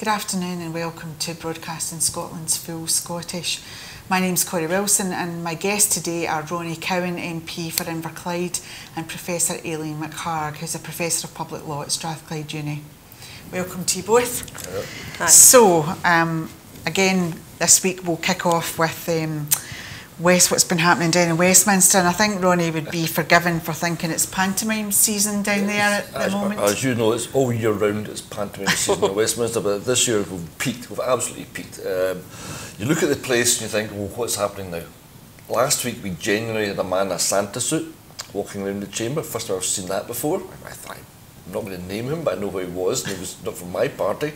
Good afternoon and welcome to Broadcasting Scotland's Full Scottish. My name's Corri and my guests today are Ronnie Cowan MP for Inverclyde and Professor Aileen McHarg, who's a Professor of Public Law at Strathclyde Uni. Welcome to you both. Hi. So, again, this week we'll kick off with what's been happening down in Westminster, and I think Ronnie would be forgiven for thinking it's pantomime season down there at the moment. As you know, it's all year round, it's pantomime season in Westminster, but this year we've peaked, we've absolutely peaked. You look at the place and you think, well, what's happening now? Last week we genuinely had a man in a Santa suit walking around the chamber. First time I've seen that before. I thought, I'm not going to name him, but I know who he was, and he was not from my party.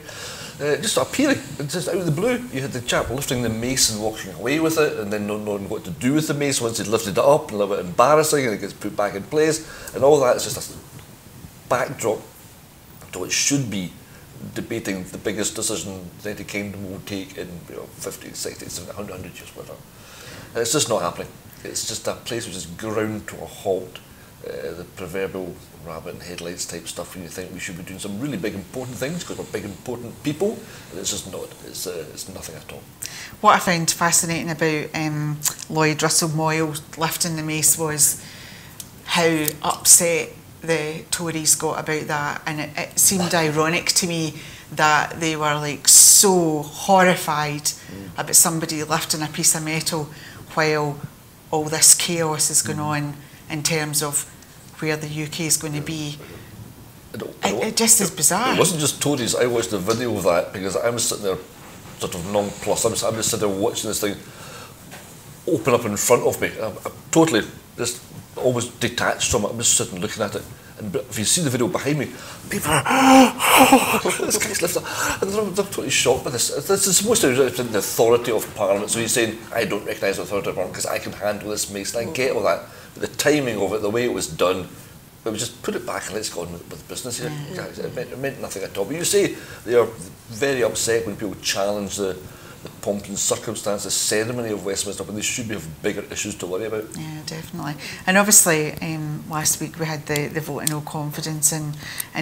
Just appearing, just out of the blue. You had the chap lifting the mace and walking away with it, and then not knowing what to do with the mace once he'd lifted it up, and a little bit embarrassing, and it gets put back in place, and all that is just a backdrop to what should be debating the biggest decision the United Kingdom will take in 50, 60, 70, 100 years, whatever. And it's just not happening. It's just a place which is ground to a halt. The proverbial rabbit in headlights type stuff when you think we should be doing some really big important things because we're big important people, and it's just not. It's nothing at all. What I found fascinating about Lloyd Russell Moyle lifting the mace was how upset the Tories got about that, and it seemed ironic to me that they were like so horrified about somebody lifting a piece of metal while all this chaos is going on in terms of where the UK is going to be. It just is bizarre. It wasn't just Tories. I watched the video of that because I was sitting there sort of nonplussed. I was sitting there watching this thing open up in front of me. I'm totally just almost detached from it. I'm just sitting looking at it. And if you see the video behind me, people are, this guy's lifted up, and they're totally shocked by this. This is supposed to represent the authority of Parliament. So he's saying, I don't recognise the authority of Parliament because I can handle this mace, and I get all that. But the timing of it, the way it was done, we would just put it back and let's go on with business here. Guys, it meant nothing at all. But you say they are very upset when people challenge the pomp and circumstance, the ceremony of Westminster, when they should have bigger issues to worry about. Yeah, definitely. And obviously, last week we had the vote of no confidence in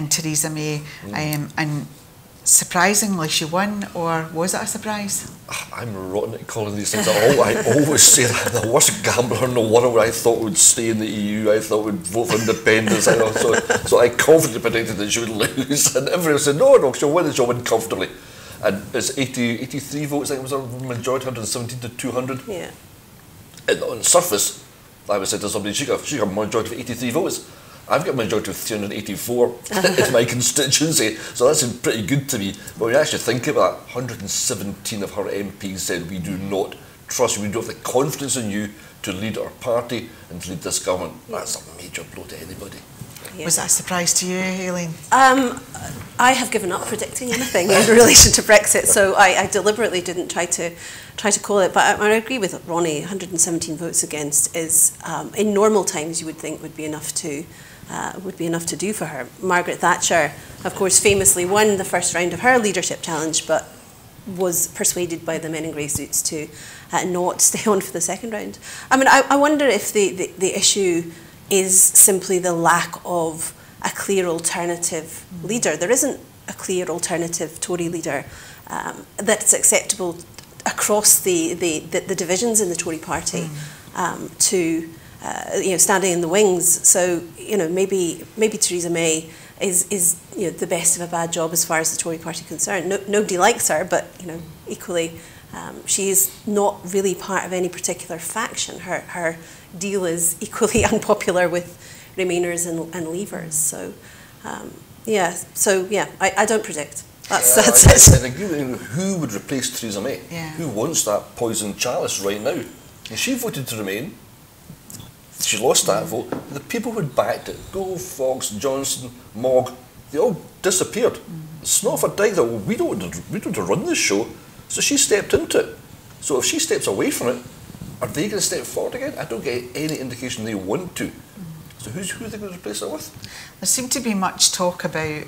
Theresa May, and surprisingly she won, or was it a surprise? I'm rotten at calling these things. I always say that I'm the worst gambler in the world. I thought would stay in the EU, I thought would vote for independence. So I confidently predicted that she would lose, and everyone said, no, she'll win, and she'll win comfortably. And it's 83 votes, I think it was a majority, 117 to 200. Yeah. And on the surface, I would say to somebody, she got a majority of 83 votes. I've got a majority of 384 in my constituency, so that seemed pretty good to me. But when you actually think about it, 117 of her MPs said, we do not trust you, we don't have the confidence in you to lead our party and to lead this government. That's a major blow to anybody. Yeah. Was that a surprise to you, Aileen? I have given up predicting anything in relation to Brexit, so I deliberately didn't try to call it. But I agree with Ronnie. 117 votes against is, in normal times, you would think would be enough to do for her. Margaret Thatcher, of course, famously won the first round of her leadership challenge, but was persuaded by the men in grey suits to not stay on for the second round. I mean, I wonder if the issue is simply the lack of a clear alternative leader. There isn't a clear alternative Tory leader that's acceptable across the divisions in the Tory party to standing in the wings. So maybe Theresa May is the best of a bad job as far as the Tory party is concerned. Nobody likes her, but equally she is not really part of any particular faction. Her deal is equally unpopular with Remainers and Leavers. So I don't predict. That's it. I agree with you. Who would replace Theresa May? Yeah. Who wants that poison chalice right now? And she voted to remain. She lost that vote. The people who backed it, Gove, Fox, Johnson, Mogg, they all disappeared. It's not for dying that we don't want to run this show. So she stepped into it. So if she steps away from it, are they going to step forward again? I don't get any indication they want to. So who are they going to replace her with? There seemed to be much talk about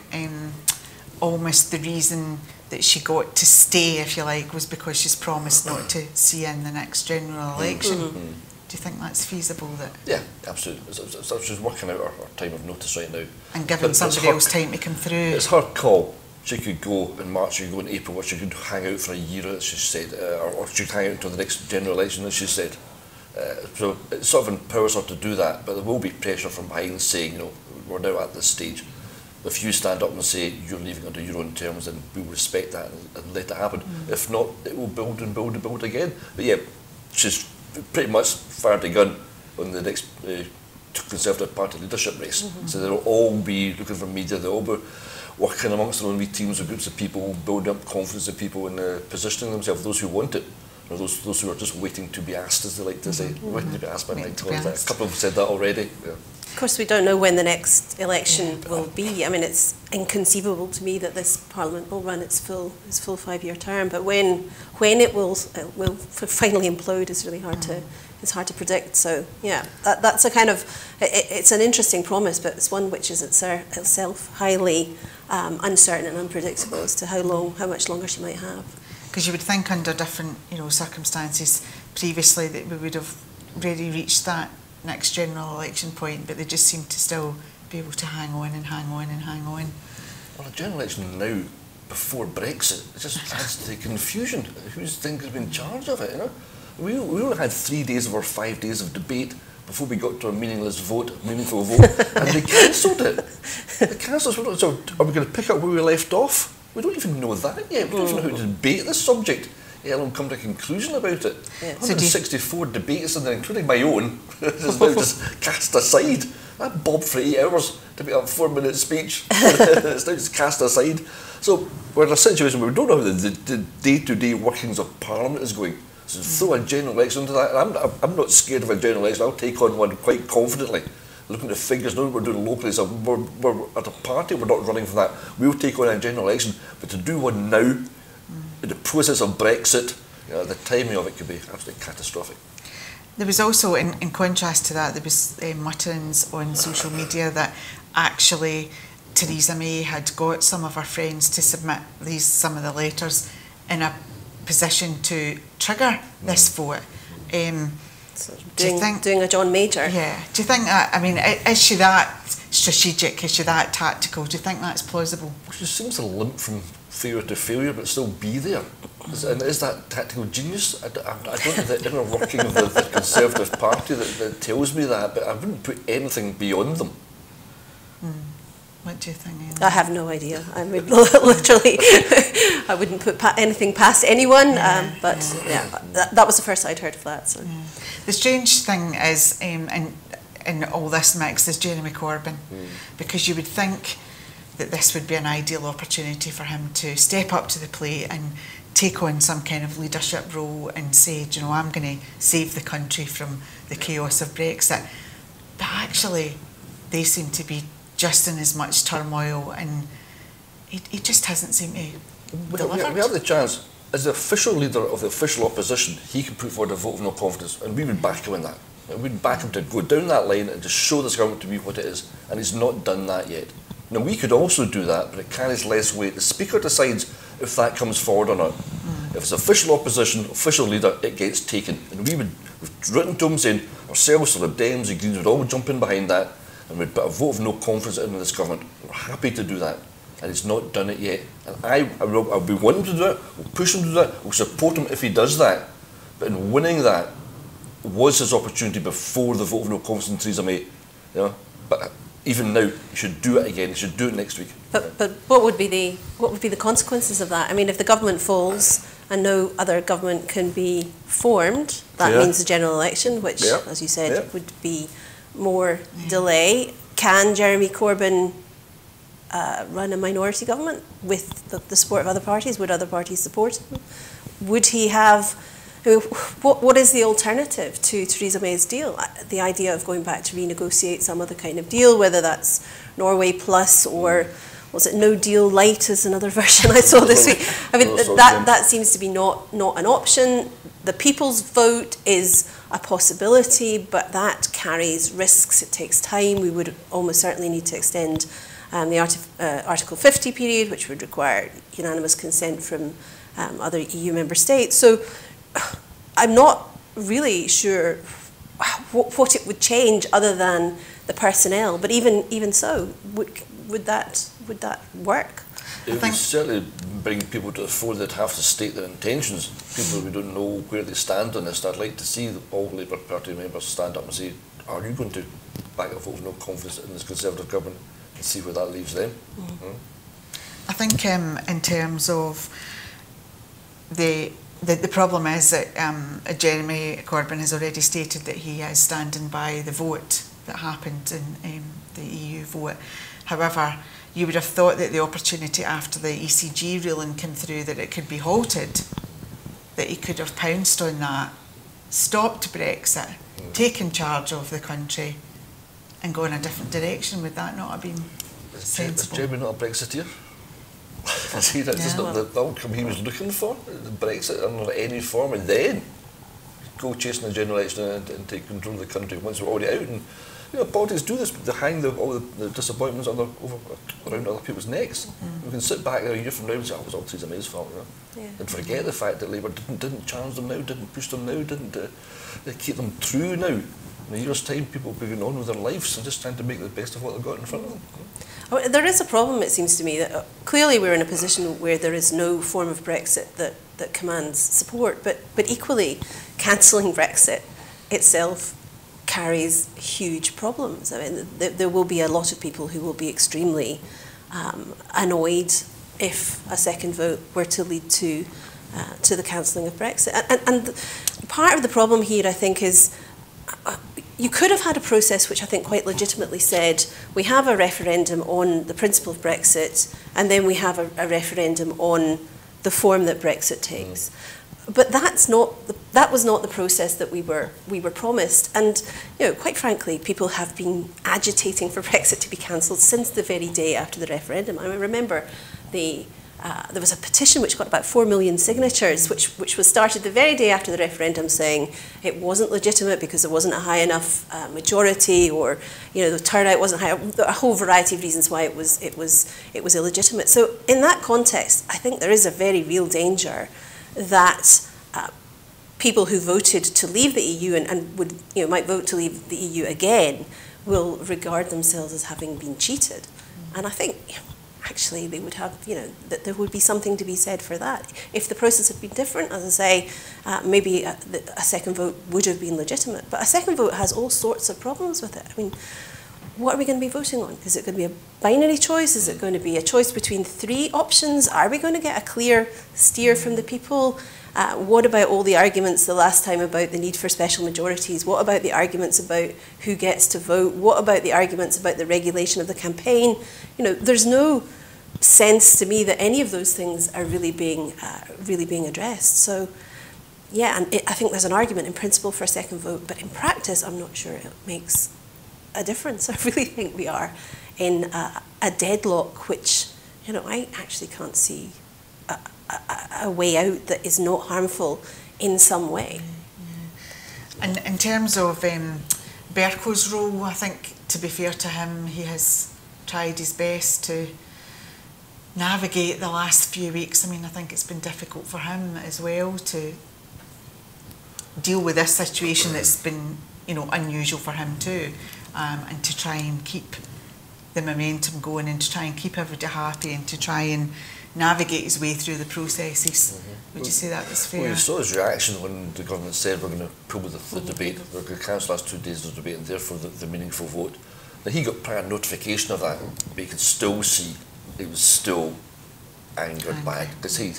almost the reason that she got to stay, if you like, was because she's promised not to see in the next general election. Do you think that's feasible? Yeah, absolutely. She's working out her time of notice right now. And giving somebody else time to come through. It's her call. she could go in March, she could go in April, or she could hang out for a year, as she said, or she could hang out until the next general election, as she said. So it sort of empowers her to do that, but there will be pressure from behind saying, you know, we're now at this stage. If you stand up and say you're leaving under your own terms, then we'll respect that and let it happen. If not, it will build and build and build again. But yeah, she's pretty much fired a gun on the next Conservative Party leadership race. So they'll all be looking for media, they'll all be working amongst their own wee teams or groups of people, building up confidence of people and positioning themselves, those who want it, or those who are just waiting to be asked, as they like to say. Waiting to be asked by Mike. A couple have said that already. Yeah. Of course, we don't know when the next election will be. I mean, it's inconceivable to me that this Parliament will run its full 5-year term. But when it will finally implode is really hard to predict. So yeah, that's a kind of it's an interesting promise, but it's one which is itself highly uncertain and unpredictable as to how much longer she might have. Because you would think under different circumstances previously that we would have already reached that next general election point, but they just seem to still be able to hang on and hang on and hang on. Well, a general election now before Brexit, it just adds to the confusion. Who's think has been in charge of it? You know, we only had 3 days of our 5 days of debate before we got to a meaningful vote, and they cancelled it. They cancelled it. So are we going to pick up where we left off? We don't even know that yet. We don't even know how to debate this subject. Yeah, I'll come to a conclusion about it. Yeah. 164 debates, and including my own, is now just cast aside. That bob for 8 hours to be a 4-minute speech. It's now just cast aside. So we're in a situation where we don't know how the day-to-day workings of Parliament is going. So throw a general election into that. And I'm not scared of a general election. I'll take on one quite confidently. Looking at the figures, knowing what we're doing locally, so we're at a party, we're not running for that. We'll take on a general election, but to do one now, in the process of Brexit, the timing of it could be absolutely catastrophic. There was also, in contrast to that, there was mutterings on social media that actually Theresa May had got some of her friends to submit some of the letters in a position to trigger this vote. So doing a John Major. Yeah. Do you think that, I mean, is she that strategic? Is she that tactical? Do you think that's plausible? She seems to limp from failure to failure, but still be there. And is that tactical genius? I don't know the inner working of the Conservative Party that tells me that, but I wouldn't put anything beyond them. What do you think, Aileen? I have no idea. I mean, literally, I wouldn't put anything past anyone, but that was the first I'd heard of that. So. Yeah. The strange thing is, in all this mix, is Jeremy Corbyn, because you would think that this would be an ideal opportunity for him to step up to the plate and take on some kind of leadership role and say, you know, I'm going to save the country from the chaos of Brexit. But actually, they seem to be just in as much turmoil, and he just hasn't seemed to deliver. We have the chance, as the official leader of the official opposition, he can put forward a vote of no confidence, and we would back him in that. We'd back him to go down that line and to show this government to be what it is, and he's not done that yet. Now, we could also do that, but it carries less weight. The Speaker decides if that comes forward or not. If it's official opposition, official leader, it gets taken. And we've written to him saying, ourselves, the Lib Dems, the Greens, would all jump in behind that, and we'd put a vote of no confidence in this government. We're happy to do that, and he's not done it yet. And I'll be wanting to do it, we'll push him to do that, we'll support him if he does that. But in winning that was his opportunity before the vote of no confidence in Theresa May. You know? But even now, he should do it again, he should do it next week. But what would be the consequences of that? I mean, if the government falls and no other government can be formed, that means the general election, which, as you said, would be more delay. Can Jeremy Corbyn run a minority government with the support of other parties? Would other parties support him? Would he have... What is the alternative to Theresa May's deal? The idea of going back to renegotiate some other kind of deal, whether that's Norway Plus or was it No Deal Light is another version I saw this week. I mean, that seems to be not an option. The people's vote is a possibility, but that carries risks. It takes time. We would almost certainly need to extend the Article 50 period, which would require unanimous consent from other EU member states. So I'm not really sure what it would change other than the personnel. But even so, would that work? It would certainly bring people to the fore. They'd have to state their intentions. People who don't know where they stand on this, I'd like to see all Labour Party members stand up and say, are you going to back a vote of no confidence in this Conservative government, and see where that leaves them? I think in terms of the problem is that Jeremy Corbyn has already stated that he is standing by the vote that happened in the EU vote. However, you would have thought that the opportunity after the ECG ruling came through that it could be halted, that he could have pounced on that, stopped Brexit, taken charge of the country and gone a different direction. Would that not have been sensible? Is Jeremy not a Brexiteer? See, that's not the outcome he was looking for, Brexit under any form, and then go chasing the general election and take control of the country once we're already out. And politics do this, they hang all the disappointments around other people's necks. We can sit back a year from now and say, oh, it was all Theresa May's fault, and forget the fact that Labour didn't challenge them now, didn't push them now, didn't keep them true now. In a year's time, people will be going on with their lives and just trying to make the best of what they've got in front of them. Oh, there is a problem, it seems to me, that clearly we're in a position where there is no form of Brexit that commands support, but equally, cancelling Brexit itself carries huge problems. I mean, there will be a lot of people who will be extremely annoyed if a second vote were to lead to the cancelling of Brexit. And part of the problem here, I think, is you could have had a process which I think quite legitimately said, we have a referendum on the principle of Brexit, and then we have a referendum on the form that Brexit takes. But that was not the process that we were promised. And quite frankly, people have been agitating for Brexit to be cancelled since the very day after the referendum. I remember there was a petition which got about 4 million signatures, which was started the very day after the referendum, saying it wasn't legitimate because there wasn't a high enough majority, or the turnout wasn't high. A whole variety of reasons why it was illegitimate. So in that context, I think there is a very real danger that people who voted to leave the EU and would might vote to leave the EU again will regard themselves as having been cheated. And I think actually they would have, that there would be something to be said for that. If the process had been different, as I say, maybe a second vote would have been legitimate. But a second vote has all sorts of problems with it. I mean, what are we going to be voting on? Is it going to be a binary choice? Is it going to be a choice between 3 options? Are we going to get a clear steer from the people? What about all the arguments the last time about the need for special majorities? What about the arguments about who gets to vote? What about the arguments about the regulation of the campaign? There's no sense to me that any of those things are really being addressed. So, yeah, and I think there's an argument in principle for a second vote, but in practice, I'm not sure it makes a difference. I really think we are in a deadlock, which I actually can't see a way out that is not harmful in some way. And in terms of Berco's role, I think, to be fair to him, he has tried his best to navigate the last few weeks. I mean, I think it's been difficult for him as well to deal with this situation that's been, unusual for him too, and to try and keep the momentum going and to try and keep everybody happy and to try and navigate his way through the processes. Would you say that was fair? Well, you saw his reaction when the government said we're going to pull the debate, we're going to cancel the last 2 days of the debate and therefore the meaningful vote. Now, he got prior notification of that, but you could still see he was still angered by it, because he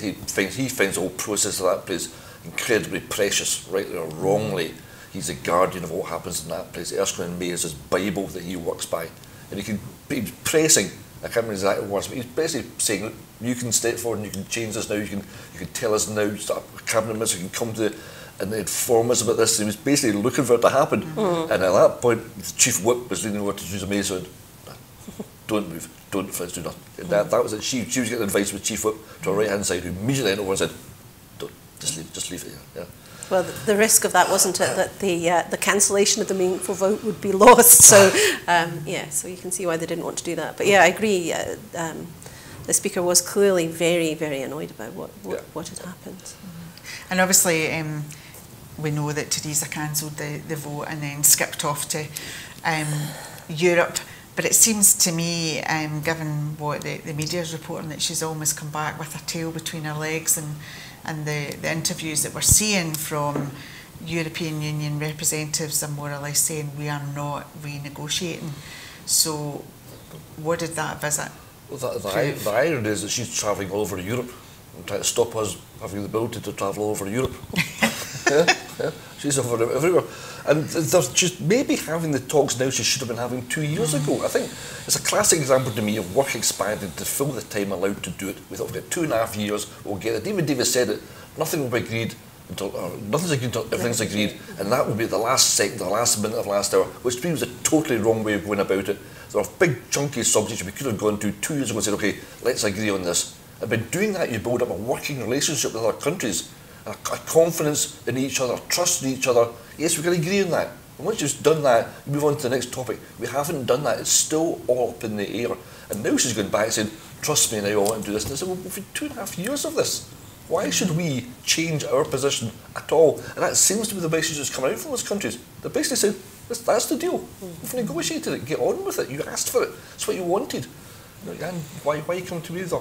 finds the whole process of that place incredibly precious, rightly or wrongly. He's a guardian of what happens in that place. Erskine May is his Bible that he works by, and he can be pressing. I can't remember exactly words, but he's basically saying, look, you can step forward and you can change this now. You can tell us now. Start a cabinet minister can come to and inform us about this. He was basically looking for it to happen, and at that point, the chief whip was leaning over to Theresa May and said, "Don't move, don't do nothing." And that was it. She was getting advice with chief whip to her right hand side, who immediately went over and said, "Don't, just leave it here." Yeah. Well, the risk of that wasn't it that the cancellation of the meaningful vote would be lost. So so you can see why they didn't want to do that. But yeah, I agree. The speaker was clearly very, very annoyed about what had happened. And obviously, we know that Theresa cancelled the vote and then skipped off to Europe. But it seems to me, given what the media is reporting, that she's almost come back with her tail between her legs, and the interviews that we're seeing from European Union representatives are more or less saying we are not renegotiating. So what did that visit Well, the irony is that she's travelling all over Europe and trying to stop us having the ability to travel all over Europe. yeah. She's over everywhere. And there's just maybe having the talks now she should have been having 2 years ago. I think it's a classic example to me of work expanded to fill the time allowed to do it. We've got 2.5 years, we'll get it. Even David said it, nothing will be agreed until, nothing's agreed until everything's agreed, and that will be the last second, the last minute of the last hour, which means a totally wrong way of going about it. There are big chunky subjects we could have gone to 2 years ago and said, okay, let's agree on this. And by doing that, you build up a working relationship with other countries, a confidence in each other, trust in each other. Yes, we can agree on that. And once you've done that, you move on to the next topic. We haven't done that. It's still all up in the air. And now she's going back saying, trust me, now I want to do this. And I said, well, we've had 2.5 years of this. Why should we change our position at all? And that seems to be the message that's coming out from those countries. They basically said, that's the deal. We've negotiated it. Get on with it. You asked for it. That's what you wanted. And why come to me with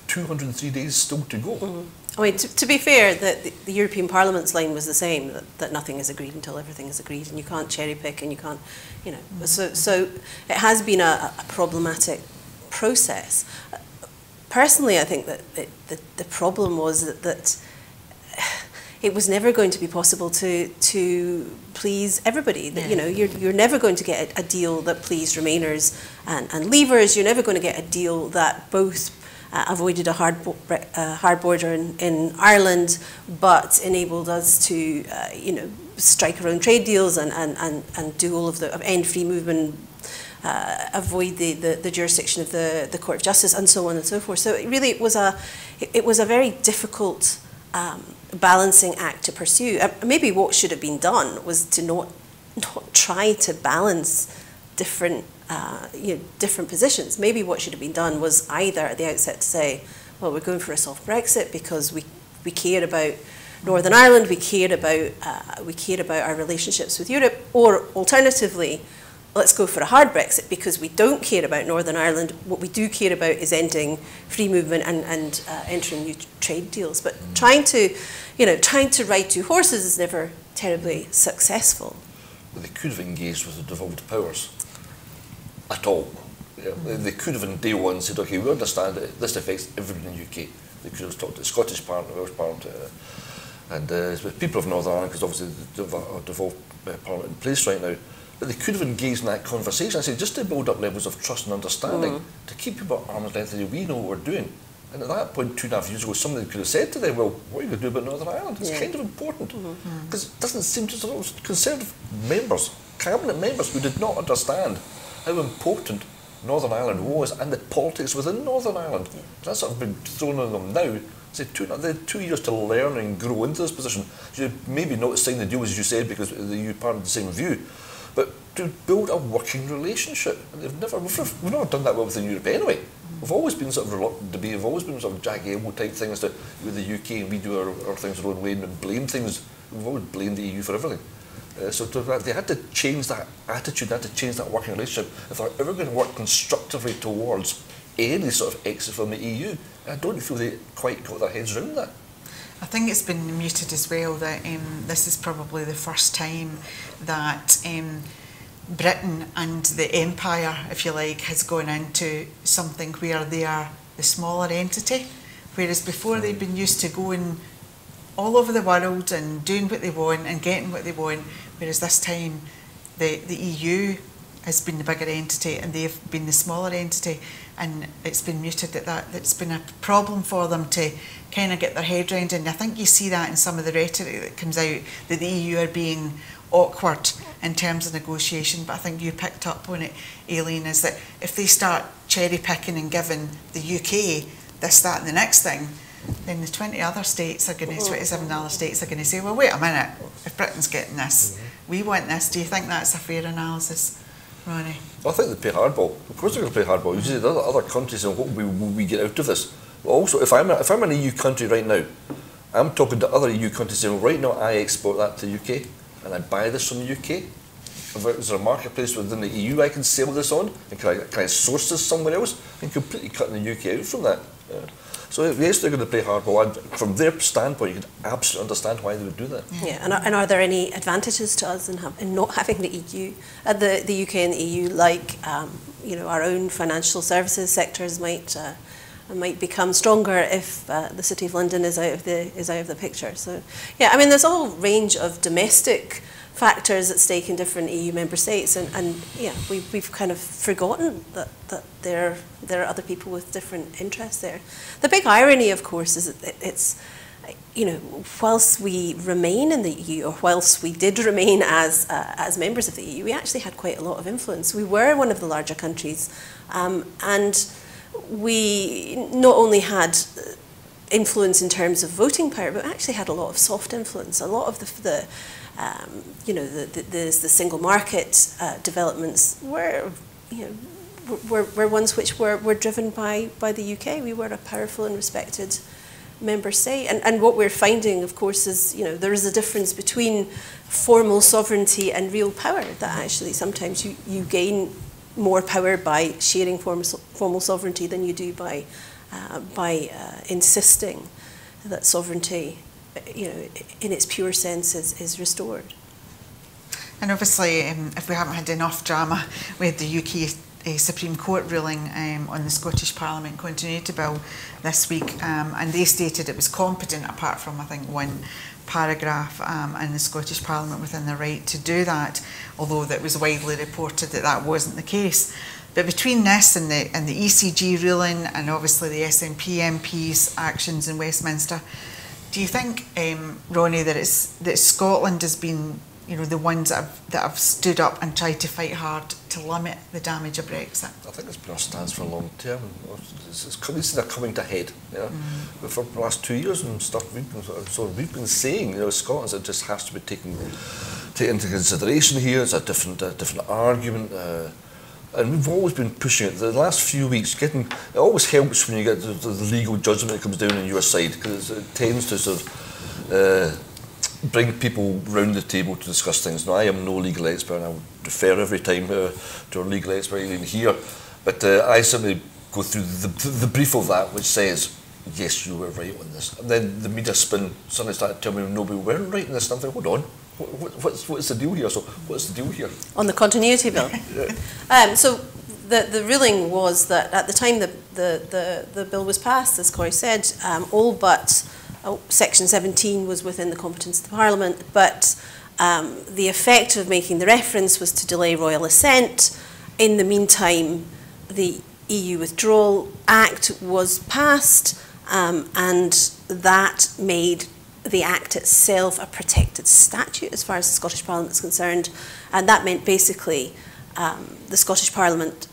203 days still to go? I mean, to be fair, the European Parliament's line was the same, that nothing is agreed until everything is agreed, and you can't cherry pick, and you can't, you know. So it has been a problematic process. Personally, I think that the problem was that it was never going to be possible to please everybody. That, you know, you're never going to get a deal that pleased Remainers and Leavers. You're never going to get a deal that both avoided a hard border in Ireland, but enabled us to, you know, strike our own trade deals and do all of the end free movement, avoid the jurisdiction of the Court of Justice, and so on and so forth. So it was a very difficult balancing act to pursue. Maybe what should have been done was to not try to balance different different positions. Maybe what should have been done was either at the outset to say, well, we're going for a soft Brexit because we care about Northern Ireland, we care about our relationships with Europe, or alternatively, let's go for a hard Brexit because we don't care about Northern Ireland. What we do care about is ending free movement and entering new trade deals. But trying to ride two horses is never terribly successful. They could have engaged with the devolved powers at all. Yeah, they could have on day one said, okay, we understand that this affects everyone in the UK. They could have talked to the Scottish Parliament, the Welsh Parliament, and the people of Northern Ireland, because obviously the devolved Parliament in place right now. But they could have engaged in that conversation, I say, just to build up levels of trust and understanding, to keep people at arm's length, we know what we're doing. And at that point, 2.5 years ago, somebody could have said to them, well, what are you going to do about Northern Ireland? It's kind of important. Because it doesn't seem to those Conservative members, cabinet members, who did not understand how important Northern Ireland was and the politics within Northern Ireland. That's sort of been thrown on them now. Say they had 2 years to learn and grow into this position. So maybe not sign the deal, as you said, because the EU party had the same view, but to build a working relationship. And we've never done that well within Europe anyway. We've always been sort of reluctant to be, we've always been sort of Jack Elmo type things to, with the UK, and we do our things our own way and blame things. We've always blamed the EU for everything. So they had to change that attitude, they had to change that working relationship if they're ever going to work constructively towards any sort of exit from the EU. I don't feel they quite got their heads around that. I think it's been mooted as well that this is probably the first time that Britain and the empire, if you like, has gone into something where they are the smaller entity, whereas before they've been used to going all over the world and doing what they want and getting what they want, whereas this time the EU has been the bigger entity and they've been the smaller entity, and it's been muted that's been a problem for them to kind of get their head around. And I think you see that in some of the rhetoric that comes out, that the EU are being awkward in terms of negotiation. But I think you picked up on it, Aileen, is that if they start cherry picking and giving the UK this, that and the next thing, then the 27 other states are going to say, well, wait a minute, if Britain's getting this, we want this. Do you think that's a fair analysis, Ronnie? Well, I think they play hardball. Of course they're going to play hardball. You see the other countries, and what will we get out of this? Well, also, if I'm an EU country right now, I'm talking to other EU countries saying, right now I export that to the UK and I buy this from the UK. is there a marketplace within the EU I can sell this on, and can I source this somewhere else, and completely cutting the UK out from that. So yes, they're going to play hardball, and from their standpoint, you can absolutely understand why they would do that. Yeah, and are there any advantages to us in not having the EU, the UK and the EU, like you know, our own financial services sectors might become stronger if the City of London is out of the picture. So yeah, I mean, there's a whole range of domestic factors at stake in different EU member states, and yeah, we've kind of forgotten that there are other people with different interests there. The big irony, of course, is that it's, you know, whilst we remain in the EU, or whilst we did remain as members of the EU, we actually had quite a lot of influence. We were one of the larger countries, and we not only had influence in terms of voting power, but actually had a lot of soft influence. A lot of you know, the single market developments were, you know, were ones which were driven by the UK. We were a powerful and respected member state, and what we're finding, of course, is, you know, there is a difference between formal sovereignty and real power. That actually sometimes you gain more power by sharing formal sovereignty than you do by insisting that sovereignty, you know, in its pure sense is restored. And obviously, if we haven't had enough drama with the UK Supreme Court ruling on the Scottish Parliament Continuity Bill this week, and they stated it was competent, apart from, I think, one paragraph in the Scottish Parliament within the right to do that, although that was widely reported that that wasn't the case. But between this and the ECG ruling, and obviously the SNP MP's actions in Westminster, do you think, Ronnie, that Scotland has been, you know, the ones that have stood up and tried to fight hard to limit the damage of Brexit? I think it's been our stance for a long term. These are coming to head. Yeah? But for the last 2 years and stuff, we've been saying, you know, Scotland, it just has to be taken into consideration here. It's a different argument. And we've always been pushing it. The last few weeks, it always helps when you get the legal judgment that comes down on your side, because it tends to sort of bring people round the table to discuss things. Now, I am no legal expert, and I would defer every time to our legal expert Aileen here, but I simply go through the brief of that, which says, yes, you were right on this. And then the media spin suddenly started telling me, no, we weren't right on this. And I'm thinking, hold on. What's the deal here? So what's the deal here? On the continuity bill. So the ruling was that at the time the bill was passed, as Corri said, all but Section 17 was within the competence of the Parliament, but the effect of making the reference was to delay royal assent. In the meantime, the EU Withdrawal Act was passed, and that made the Act itself a protected statute as far as the Scottish Parliament is concerned, and that meant basically the Scottish Parliament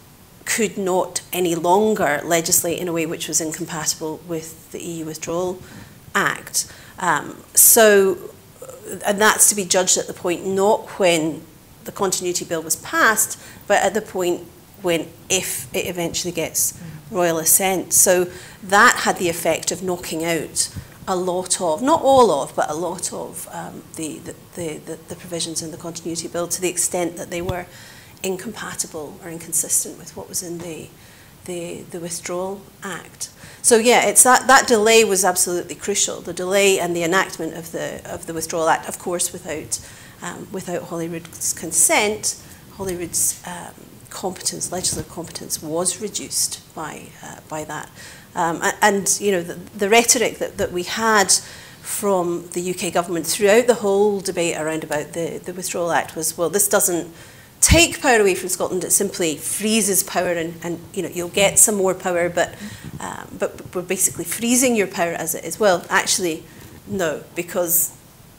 could not any longer legislate in a way which was incompatible with the EU Withdrawal Act. And that's to be judged at the point not when the Continuity Bill was passed, but at the point when, if it eventually gets royal assent. So that had the effect of knocking out a lot of, not all of, but a lot of the provisions in the Continuity Bill, to the extent that they were incompatible or inconsistent with what was in the Withdrawal Act. So yeah, it's that delay was absolutely crucial. The delay and the enactment of the Withdrawal Act, of course, without Holyrood's consent, Holyrood's legislative competence was reduced by that. And you know, the rhetoric that we had from the UK government throughout the whole debate around about the Withdrawal Act was, well, this doesn't take power away from Scotland, it simply freezes power, and you know, you'll get some more power, but we're basically freezing your power as it is. Well, actually, no, because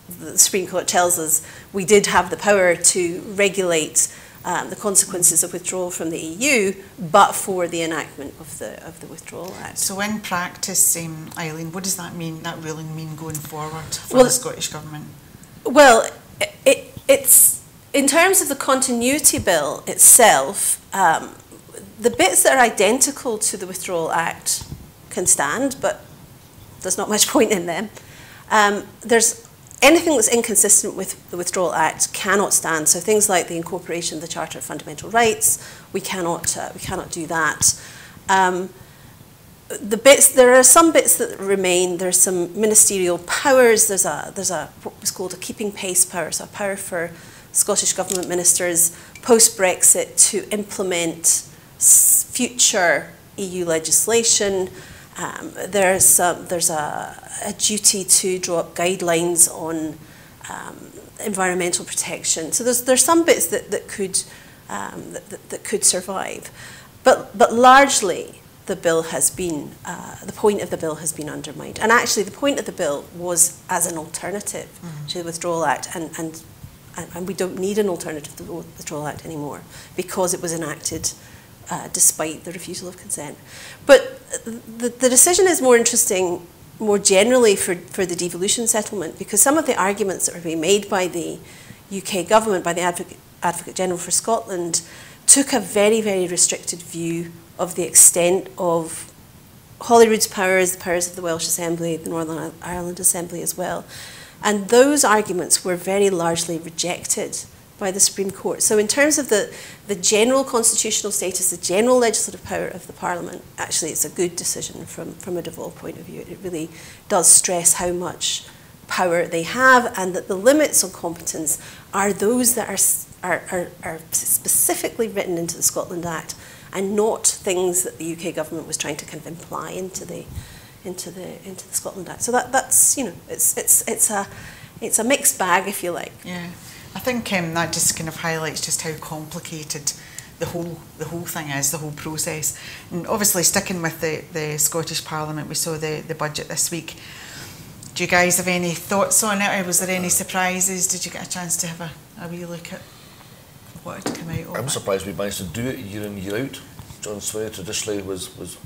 the Supreme Court tells us we did have the power to regulate the consequences of withdrawal from the EU, but for the enactment of the Withdrawal Act. So in practice, Aileen, what does that mean, that ruling mean going forward for the Scottish Government? Well, it's in terms of the Continuity Bill itself, the bits that are identical to the Withdrawal Act can stand, but there's not much point in them. There's anything that's inconsistent with the Withdrawal Act cannot stand. So things like the incorporation of the Charter of Fundamental Rights, we cannot do that. There are some bits that remain. There's some ministerial powers. There's what was called a keeping pace power, so a power for Scottish Government ministers post-Brexit to implement future EU legislation. There's a duty to draw up guidelines on environmental protection. So there's some bits that could survive, but largely the bill has been the point of the bill has been undermined. And actually, the point of the bill was as an alternative to the Withdrawal Act, and we don't need an alternative to the Withdrawal Act anymore because it was enacted despite the refusal of consent. But the decision is more interesting more generally for the devolution settlement, because some of the arguments that were being made by the UK government, by the Advocate General for Scotland, took a very, very restricted view of the extent of Holyrood's powers, the powers of the Welsh Assembly, the Northern Ireland Assembly as well. And those arguments were very largely rejected by the Supreme Court. So in terms of the general constitutional status, the general legislative power of the Parliament, actually it's a good decision from a devolved point of view. It really does stress how much power they have, and that the limits on competence are those that are specifically written into the Scotland Act, and not things that the UK government was trying to kind of imply into the Scotland Act. So that's, you know, it's a mixed bag, if you like. Yeah. I think that just kind of highlights just how complicated the whole thing is, the whole process. And obviously, sticking with the Scottish Parliament, we saw the budget this week. Do you guys have any thoughts on it, or was there any surprises? Did you get a chance to have a wee look at what had come out of it? I'm surprised we managed to do it year in, year out. John Swear traditionally was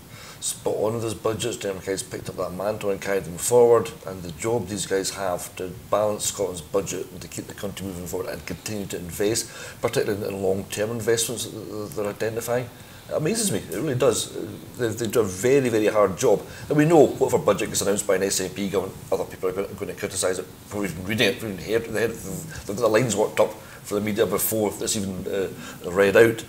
spot on with his budgets. Inverclyde's picked up that mantle and carried them forward, and the job these guys have to balance Scotland's budget and to keep the country moving forward and continue to invest, particularly in long-term investments that they're identifying. It amazes me, it really does. They do a very, very hard job. And we know whatever budget gets announced by an SNP government, other people are going to criticise it before even reading it, even heard it. They've got the lines worked up for the media before it's even read out.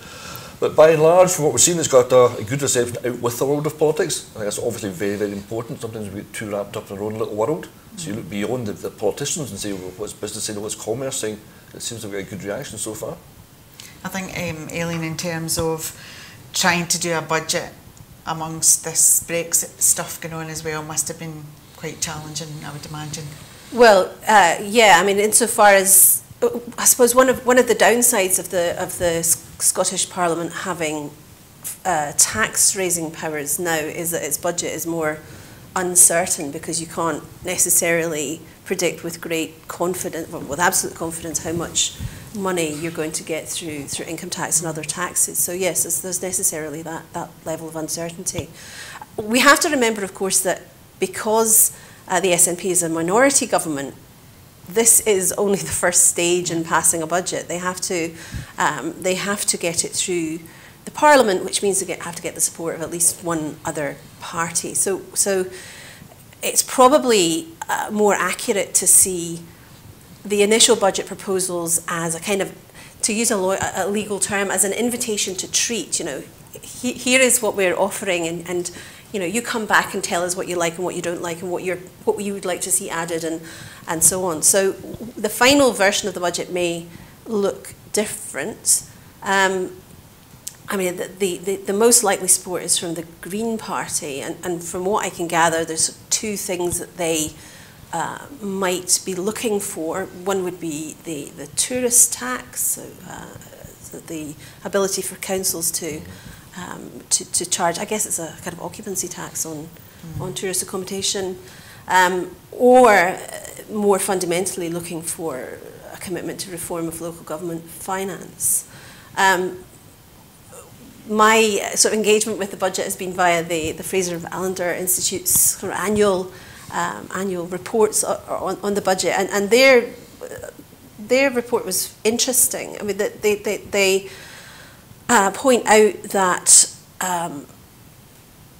But by and large, from what we've seen, it's got a good reception out with the world of politics. I think that's obviously very, very important. Sometimes we get too wrapped up in our own little world. So you look beyond the politicians and say, well, what's business saying, what's commerce saying? It seems to be a good reaction so far. I think, Aileen, in terms of trying to do a budget amongst this Brexit stuff going on as well, must have been quite challenging, I would imagine. Well, yeah, I mean, insofar as, I suppose one of the downsides of the Scottish Parliament having tax raising powers now is that its budget is more uncertain, because you can't necessarily predict with great confidence, well, with absolute confidence, how much money you're going to get through income tax and other taxes. So yes, there's necessarily that level of uncertainty. We have to remember, of course, that because the SNP is a minority government, this is only the first stage in passing a budget. They have to get it through the Parliament, which means they have to get the support of at least one other party. So it's probably more accurate to see the initial budget proposals as a kind of, to use a legal term, as an invitation to treat. You know, here is what we're offering, and you know, you come back and tell us what you like and what you don't like, and what you would like to see added, and so on. So the final version of the budget may look different. I mean, the most likely support is from the Green Party, and from what I can gather, there's two things that they might be looking for. One would be the tourist tax, so the ability for councils to charge, I guess it's a kind of occupancy tax on tourist accommodation, or more fundamentally looking for a commitment to reform of local government finance. My sort of engagement with the budget has been via the Fraser of Allender Institute's sort of annual reports on the budget, and their report was interesting. I mean, they point out that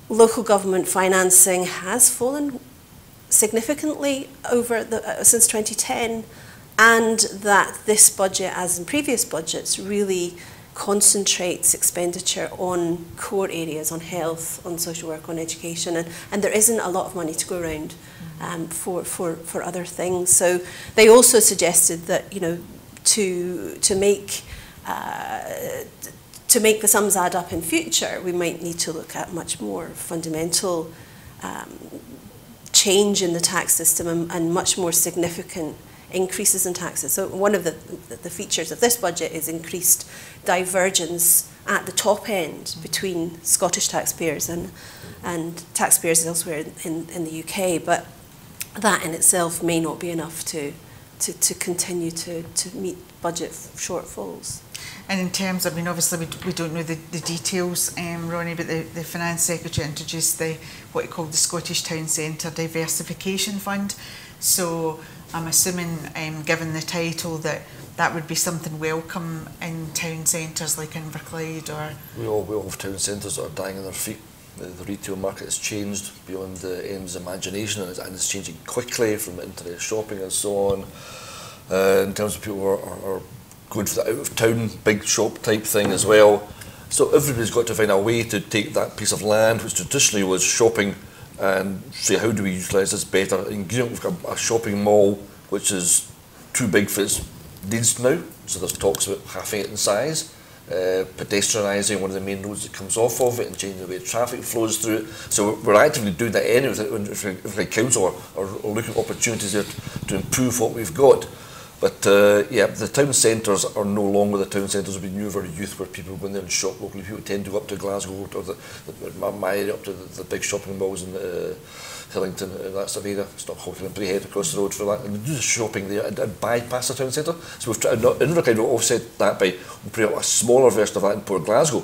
local government financing has fallen significantly over since 2010, and that this budget, as in previous budgets, really concentrates expenditure on core areas, on health, on social work, on education, and there isn't a lot of money to go around for other things. So they also suggested that, you know, to make the sums add up in future, we might need to look at much more fundamental change in the tax system and much more significant increases in taxes. So one of the features of this budget is increased divergence at the top end between Scottish taxpayers and taxpayers elsewhere in the UK, but that in itself may not be enough to continue to meet budget shortfalls. And in terms, I mean, obviously we don't know the details, Ronnie, but the Finance Secretary introduced what he called the Scottish Town Centre Diversification Fund. So I'm assuming, given the title, that would be something welcome in town centres like Inverclyde, or... We all have town centres that are dying on their feet. The retail market has changed beyond the end's imagination, and it's changing quickly from internet shopping and so on. In terms of people who are going for the out-of-town big shop type thing as well. So everybody's got to find a way to take that piece of land, which traditionally was shopping, and say, how do we utilise this better? In Greenock, we've got a shopping mall which is too big for its needs now, so there's talks about halving it in size, pedestrianising one of the main roads that comes off of it and changing the way traffic flows through it. So we're actively doing that anyway, if the council are looking at opportunities there to improve what we've got. But yeah, the town centres are no longer the town centres we knew of our youth, where people go in there and shop locally. People tend to go up to Glasgow or my area, up to the big shopping malls in Hillington, that sort of area. It's not Hawking and Braehead across the road for that. And they do the shopping there and bypass the town centre. So we've tried, Inverclyde will offset that by putting up a smaller version of that in Port Glasgow,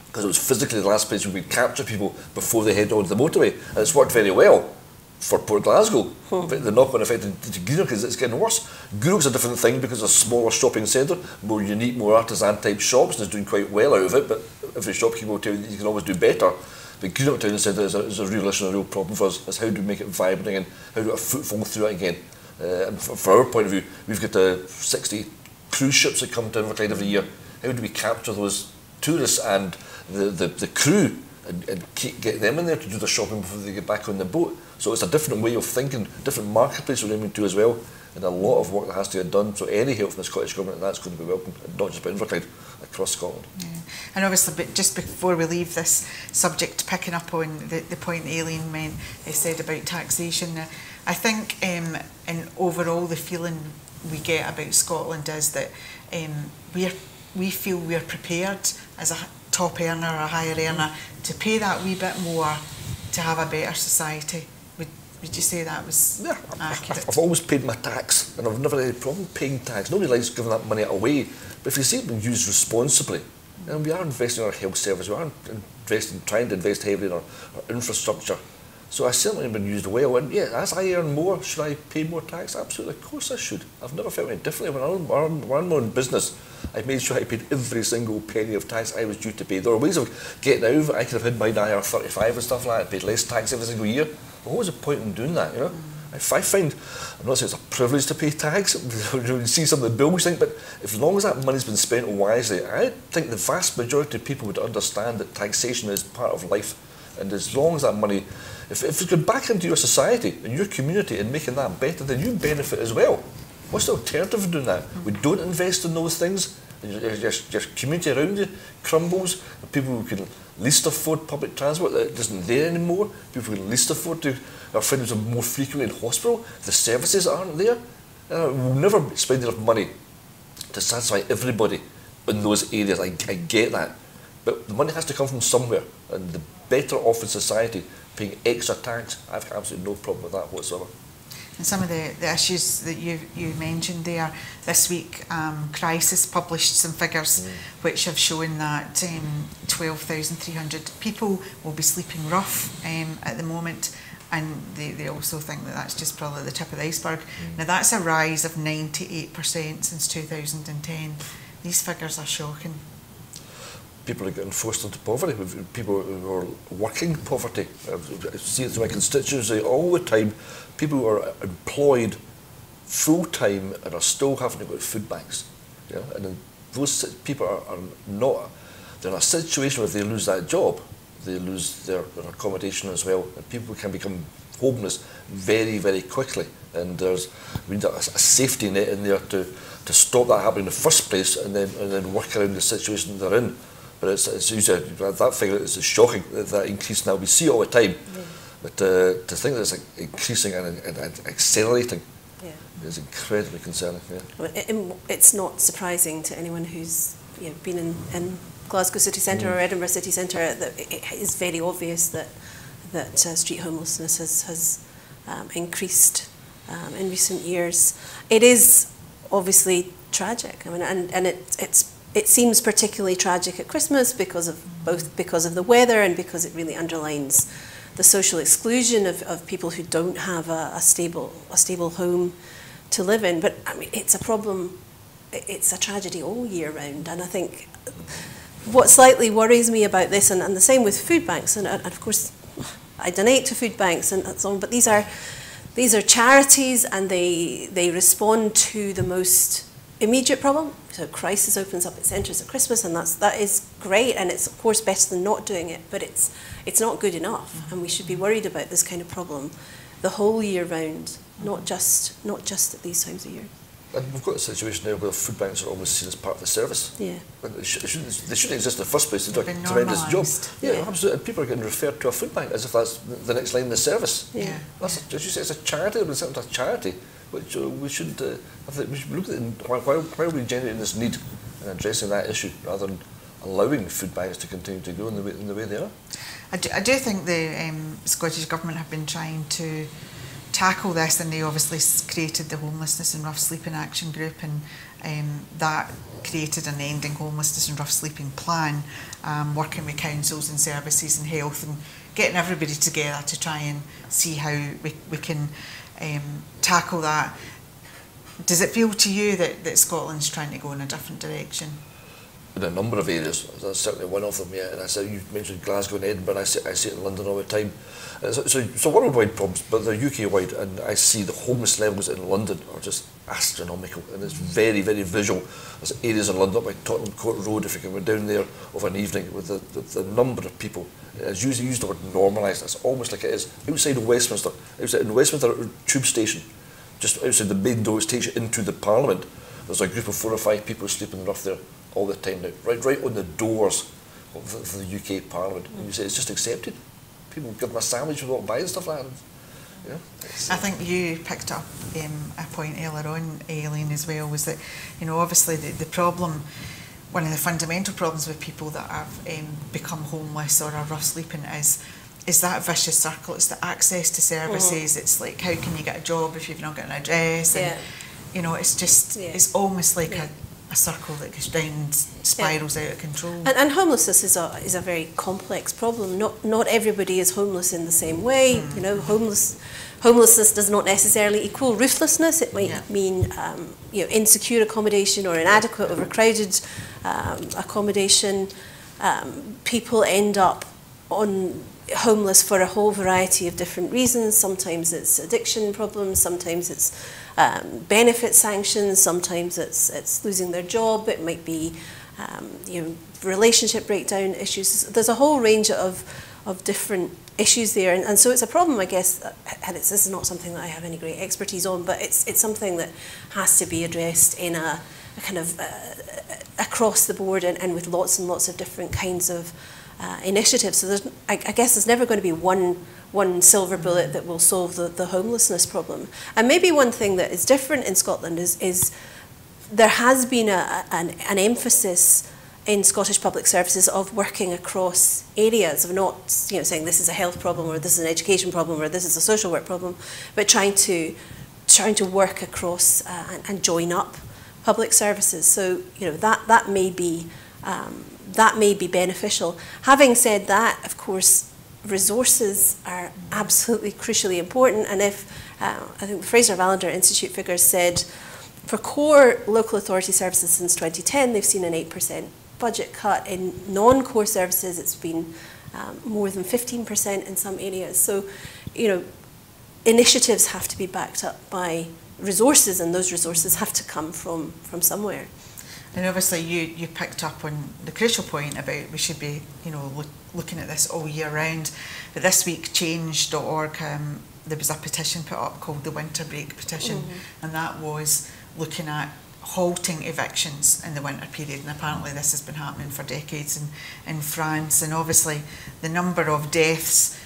because it was physically the last place we would capture people before they head onto the motorway. And it's worked very well for Port Glasgow, but the knock-on effect to Greenock is it's getting worse. Greenock's a different thing because it's a smaller shopping centre, more unique, more artisan-type shops, and it's doing quite well out of it, but every shopkeeper will tell you that you can always do better. But Greenock Town Centre is a real issue and a real problem for us, is how do we make it vibrant again, how do we get a footfall through it again. And from our point of view, we've got 60 cruise ships that come to Inverclyde every year. How do we capture those tourists and the crew and get them in there to do the shopping before they get back on the boat? So it's a different way of thinking, different marketplace we're aiming to as well, and a lot of work that has to get done. So any help from the Scottish Government, that's going to be welcome, not just by Inverclyde, across Scotland. Yeah. And obviously, but just before we leave this subject, picking up on the point Aileen said about taxation, I think in overall the feeling we get about Scotland is that we feel we're prepared as a top earner or a higher earner to pay that wee bit more to have a better society. Would you say that was accurate? I've always paid my tax, and I've never had any problem paying tax. Nobody likes giving that money away, but if you see it being used responsibly, and we are investing in our health service, we are trying to invest heavily in our infrastructure. So I certainly have been used well, and yeah, as I earn more, should I pay more tax? Absolutely, of course I should. I've never felt any differently. When I run my own business, I made sure I paid every single penny of tax I was due to pay. There are ways of getting out of it. I could have had my IR 35 and stuff like that. I paid less tax every single year. But what was the point in doing that, you know? If I find, I'm not saying it's a privilege to pay tax, you see some of the bills thing, but as long as that money's been spent wisely, I think the vast majority of people would understand that taxation is part of life. And as long as that money, if it's going back into your society and your community and making that better, then you benefit as well. What's the alternative of doing that? We don't invest in those things. Your community around you crumbles. People who can least afford public transport that isn't there anymore. People who can least afford to our friends are more frequently in hospital. The services aren't there. We'll never spend enough money to satisfy everybody in those areas. I get that, but the money has to come from somewhere. And the better off in society paying extra tax, I've absolutely no problem with that whatsoever. And some of the issues that you mentioned there, this week Crisis published some figures which have shown that 12,300 people will be sleeping rough at the moment, and they also think that that's just probably the tip of the iceberg. Now that's a rise of 98% since 2010. These figures are shocking. people are getting forced into poverty, with people who are working poverty. I see it through my constituency all the time. People who are employed full-time and are still having to go to food banks. Yeah? And then those people are not, they're in a situation where if they lose that job, they lose their accommodation as well, and people can become homeless very, very quickly. And there's a safety net in there to stop that happening in the first place, and then work around the situation they're in. But it's usually, that figure is shocking, that increase now. We see it all the time, but to think that it's increasing and accelerating is incredibly concerning. Yeah. Well, it's not surprising to anyone who's been in Glasgow city centre or Edinburgh city centre that it is very obvious that street homelessness has increased in recent years. It is obviously tragic. I mean, and it seems particularly tragic at Christmas because of the weather and because it really underlines the social exclusion of people who don't have a stable home to live in. But I mean, it's a problem. It's a tragedy all year round, and I think what slightly worries me about this, and the same with food banks, and of course I donate to food banks and so on, but these are charities, and they respond to the most immediate problem. So crisis opens up its centres at Christmas, and that is great, and it's of course better than not doing it, but it's not good enough, and we should be worried about this kind of problem the whole year round, not just at these times of year. And we've got a situation now where food banks are almost seen as part of the service. Yeah. They shouldn't exist in the first place. They do a tremendous job. Yeah, absolutely. And people are getting referred to a food bank as if that's the next line in the service. Yeah. As you say, it's a charity. It's a charity, which we should look at it. Why are we generating this need and addressing that issue rather than allowing food banks to continue to go in the way they are? I do think the Scottish Government have been trying to tackle this, and they obviously created the Homelessness and Rough Sleeping Action Group, and that created an Ending Homelessness and Rough Sleeping plan, working with councils and services and health, and getting everybody together to try and see how we can tackle that. Does it feel to you that Scotland's trying to go in a different direction? In a number of areas, that's certainly one of them, yeah. And I said, you mentioned Glasgow and Edinburgh, and I see it in London all the time. So worldwide problems, but they're UK-wide, and I see the homeless levels in London are just astronomical, and it's very, very visual. There's areas in London, up by Tottenham Court Road, if you can go down there of an evening, with the number of people. As you use the word normalised, that's almost like it is outside of Westminster, outside in Westminster tube station, just outside the main door which takes you into the Parliament. There's a group of 4 or 5 people sleeping rough there all the time now, right on the doors of the UK Parliament. And you say it's just accepted. People give them a sandwich without buying stuff like that. Yeah, I think you picked up a point earlier on, Aileen, as well, was that, obviously the problem, one of the fundamental problems with people that have become homeless or are rough sleeping is that vicious circle. It's the access to services. It's like, how can you get a job if you've not got an address? And, it's just, it's almost like a circle that goes round, spirals out of control. And homelessness is a very complex problem. Not everybody is homeless in the same way. Homelessness does not necessarily equal rooflessness. It might mean insecure accommodation or inadequate, overcrowded accommodation. People end up homeless for a whole variety of different reasons. Sometimes it's addiction problems, sometimes it's benefit sanctions, sometimes it's losing their job, it might be relationship breakdown issues. There's a whole range of different issues there, and so it's a problem, I guess, and this is not something that I have any great expertise on, but it's something that has to be addressed in a kind of across the board and with lots and lots of different kinds of initiatives. So I guess there's never going to be one silver bullet that will solve the homelessness problem. And maybe one thing that is different in Scotland is there has been an emphasis in Scottish public services of working across areas, of not saying this is a health problem or this is an education problem or this is a social work problem, but trying to work across and join up public services. So that may be beneficial. Having said that, of course, resources are absolutely crucially important. And if I think the Fraser Valander Institute figures said for core local authority services since 2010, they've seen an 8% budget cut in non-core services. It's been more than 15% in some areas. So, initiatives have to be backed up by resources, and those resources have to come from somewhere. And obviously you picked up on the crucial point about we should be, looking at this all year round. But this week, change.org, there was a petition put up called the Winter Break Petition, and that was looking at halting evictions in the winter period, and apparently this has been happening for decades in France, and obviously the number of deaths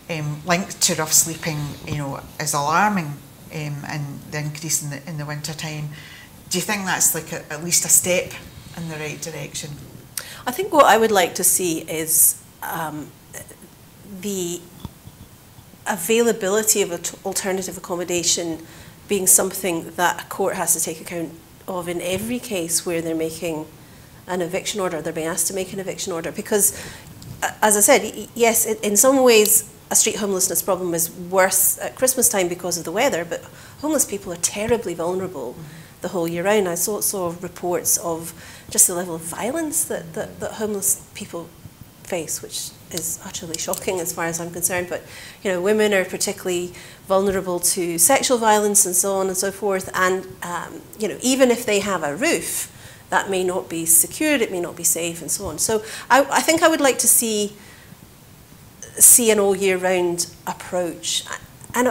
linked to rough sleeping, is alarming, and the increase in the winter time. Do you think that's like at least a step in the right direction? I think what I would like to see is the availability of alternative accommodation being something that a court has to take account of in every case where they're making an eviction order, they're being asked to make an eviction order. Because, as I said, yes, in some ways a street homelessness problem is worse at Christmas time because of the weather, but homeless people are terribly vulnerable the whole year round. I saw reports of just the level of violence that homeless people face, which is utterly shocking as far as I'm concerned. But women are particularly vulnerable to sexual violence and so on and so forth. And even if they have a roof, that may not be secured, it may not be safe, and so on. So I think I would like to see an all year round approach, and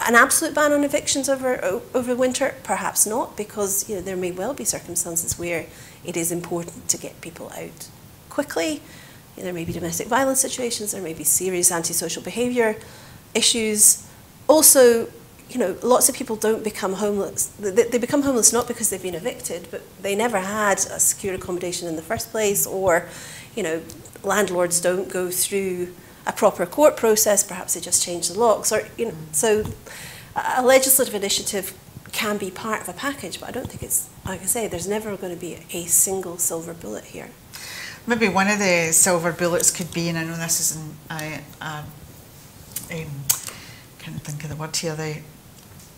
an absolute ban on evictions over winter, perhaps not, because there may well be circumstances where it is important to get people out quickly. There may be domestic violence situations, there may be serious antisocial behaviour issues. Also, lots of people don't become homeless. They become homeless not because they've been evicted, but they never had a secure accommodation in the first place, or, landlords don't go through a proper court process. Perhaps they just change the locks, or so a legislative initiative can be part of a package, but I don't think it's, like I say, there's never going to be a single silver bullet here. Maybe one of the silver bullets could be, and I know this isn't, can't think of the word here,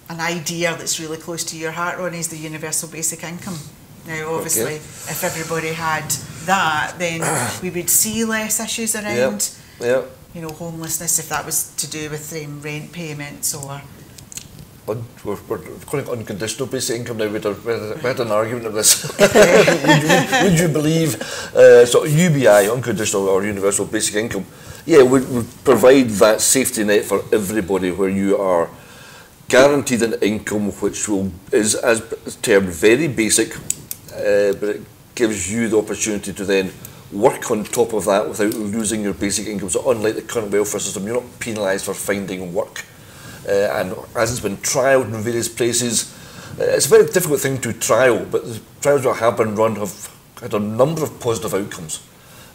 an idea that's really close to your heart, Ronnie, is the universal basic income. Now, obviously, if everybody had that, then we would see less issues around, homelessness, if that was to do with rent payments or... We're calling it unconditional basic income now. We had an argument of this. would you believe UBI, unconditional or universal basic income? Yeah, would provide that safety net for everybody, where you are guaranteed an income which is, as termed, very basic, but it gives you the opportunity to then work on top of that without losing your basic income. So unlike the current welfare system, you're not penalised for finding work. And as it's been trialled in various places, it's a very difficult thing to trial, but the trials that have been run have had a number of positive outcomes.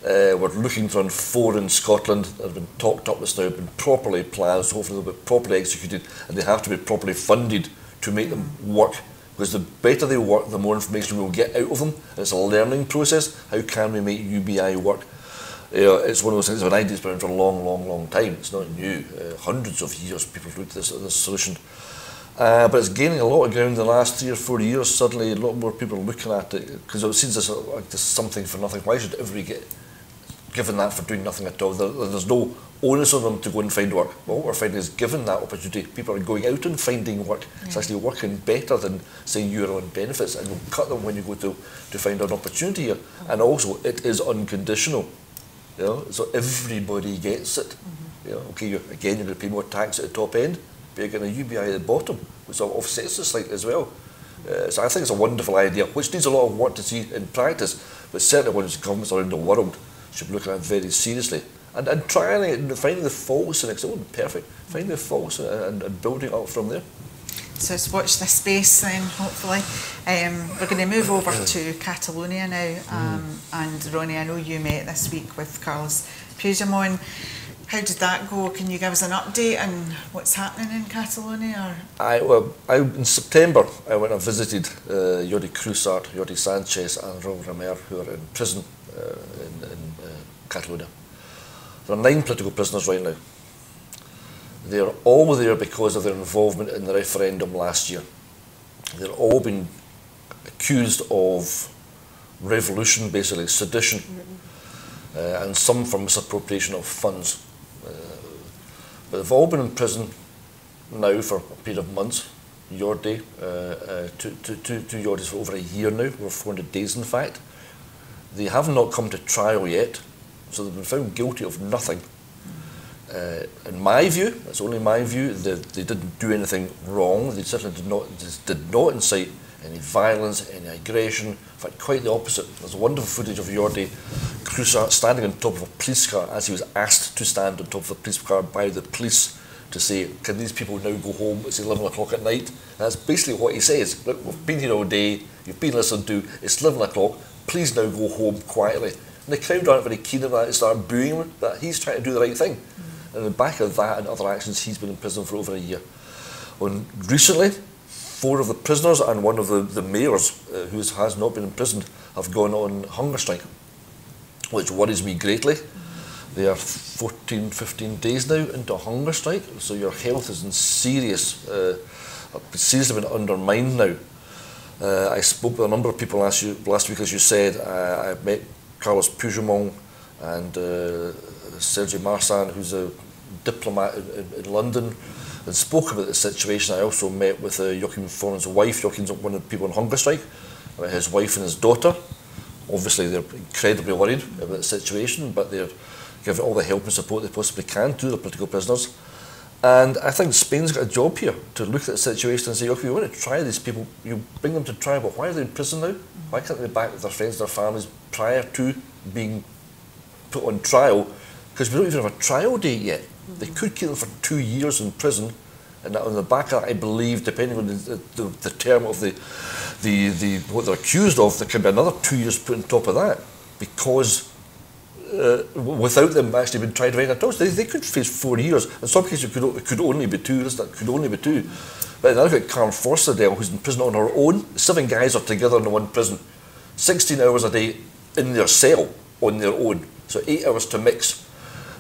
We're looking to run 4 in Scotland that have been talked up this now, been properly planned, so hopefully they'll be properly executed, and they have to be properly funded to make them work. Because the better they work, the more information we'll get out of them. It's a learning process. How can we make UBI work? It's one of those things, an idea that's been around for a long, long, long time. It's not new. Hundreds of years people have looked at this solution. But it's gaining a lot of ground in the last 3 or 4 years. Suddenly a lot more people are looking at it, because it seems like this something for nothing. Why should everybody get given that for doing nothing at all? There's no onus on them to go and find work. But what we're finding is, given that opportunity, people are going out and finding work. Yeah. It's actually working better than saying you're on benefits, and you'll cut them when you go to find an opportunity here. And also, it is unconditional. So everybody gets it. Okay, you're going to pay more tax at the top end, but you're getting a UBI at the bottom, which offsets it slightly as well. So I think it's a wonderful idea, which needs a lot of work to see in practice, but certainly when governments around the world should be looking at it very seriously and trying it and finding the faults in it, because it won't be perfect, finding the faults and building up from there. So let's watch this space then, hopefully. We're going to move over to Catalonia now. And Ronnie, I know you met this week with Carlos Puigdemont. How did that go? Can you give us an update on what's happening in Catalonia? In September, I went and visited Jordi Cruzart, Jordi Sanchez and Raúl Romero, who are in prison in Catalonia. There are 9 political prisoners right now. They are all there because of their involvement in the referendum last year. They're all been accused of revolution, basically sedition, and some for misappropriation of funds. But they've all been in prison now for a period of months. Yordi, two Yordis for over a year now, over 400 days in fact. They have not come to trial yet, so they've been found guilty of nothing. In my view, that's only my view, they didn't do anything wrong. They certainly did not incite any violence, any aggression. In fact, quite the opposite. There's wonderful footage of Yordi standing on top of a police car as he was asked to stand on top of the police car by the police to say, can these people now go home? It's 11 o'clock at night. And that's basically what he says. Look, we've been here all day, you've been listened to, it's 11 o'clock, please now go home quietly. And the crowd aren't very keen on that, they start booing him, but he's trying to do the right thing. And on the back of that and other actions, he's been in prison for over a year. Recently, 4 of the prisoners and 1 of the mayors who has not been imprisoned have gone on hunger strike, which worries me greatly. They are 14, 15 days now into a hunger strike, so your health is in seriously been undermined now. I spoke with a number of people last week, as you said. I met Carlos Puigdemont and Sergi Marsan, who's a diplomat in London, and spoke about the situation. I also met with Joachim Foren's wife. Joachim's one of the people on hunger strike, about his wife and his daughter. Obviously, they're incredibly worried about the situation, but they're giving all the help and support they possibly can to the political prisoners. And I think Spain's got a job here to look at the situation and say, okay, we want to try these people, you bring them to trial, but why are they in prison now? Why can't they be back with their friends, their families, prior to being put on trial? Because we don't even have a trial date yet. They could keep them for 2 years in prison, and on the back of that, I believe, depending on the term of what they're accused of, there could be another 2 years put on top of that, because without them actually being tried right at all, they could face 4 years. In some cases, it could only be 2. It could only be 2. But now we've got Karen Forstadell, who's in prison on her own. 7 guys are together in one prison, 16 hours a day in their cell on their own, so 8 hours to mix.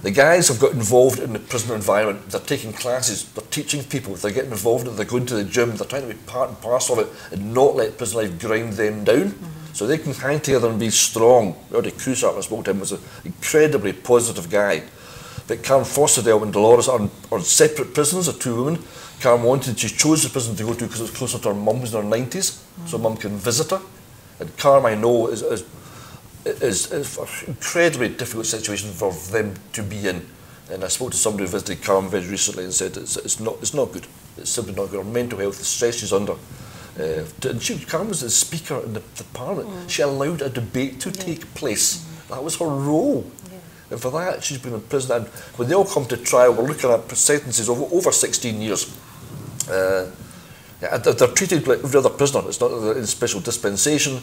The guys have got involved in the prison environment. They're taking classes, they're teaching people, they're getting involved in it, they're going to the gym, they're trying to be part and parcel of it and not let prison life grind them down. So they can hang together and be strong. Already Crusart, I spoke to him, was an incredibly positive guy. But Karen Forstadell and Dolores are separate prisons, the 2 women. Karen she chose the prison to go to because it was closer to her mum, who's in her 90s, so mum can visit her. And Karen, I know, is an incredibly difficult situation for them to be in. And I spoke to somebody who visited Karen very recently and said it's not good. It's simply not good. Her mental health, the stress she's under. And Karen was the speaker in the Parliament. She allowed a debate to take place. That was her role. And for that, she's been in prison. And when they all come to trial, we're looking at sentences of over 16 years. They're treated like every other prisoner. It's not in special dispensation.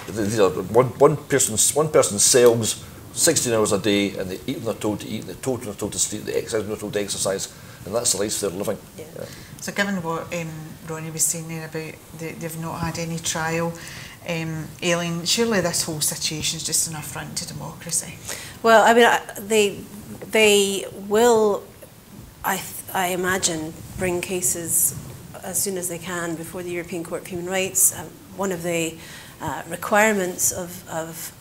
These are one person's cells, 16 hours a day, and they eat when they're told to eat, and they're told when they're told to sleep, they exercise when they're told to exercise, and that's the life they're living. Yeah. So given what Ronnie was saying there about they've not had any trial, Aileen, surely this whole situation is just an affront to democracy. Well, I mean, they will, I imagine, bring cases as soon as they can before the European Court of Human Rights. One of the requirements of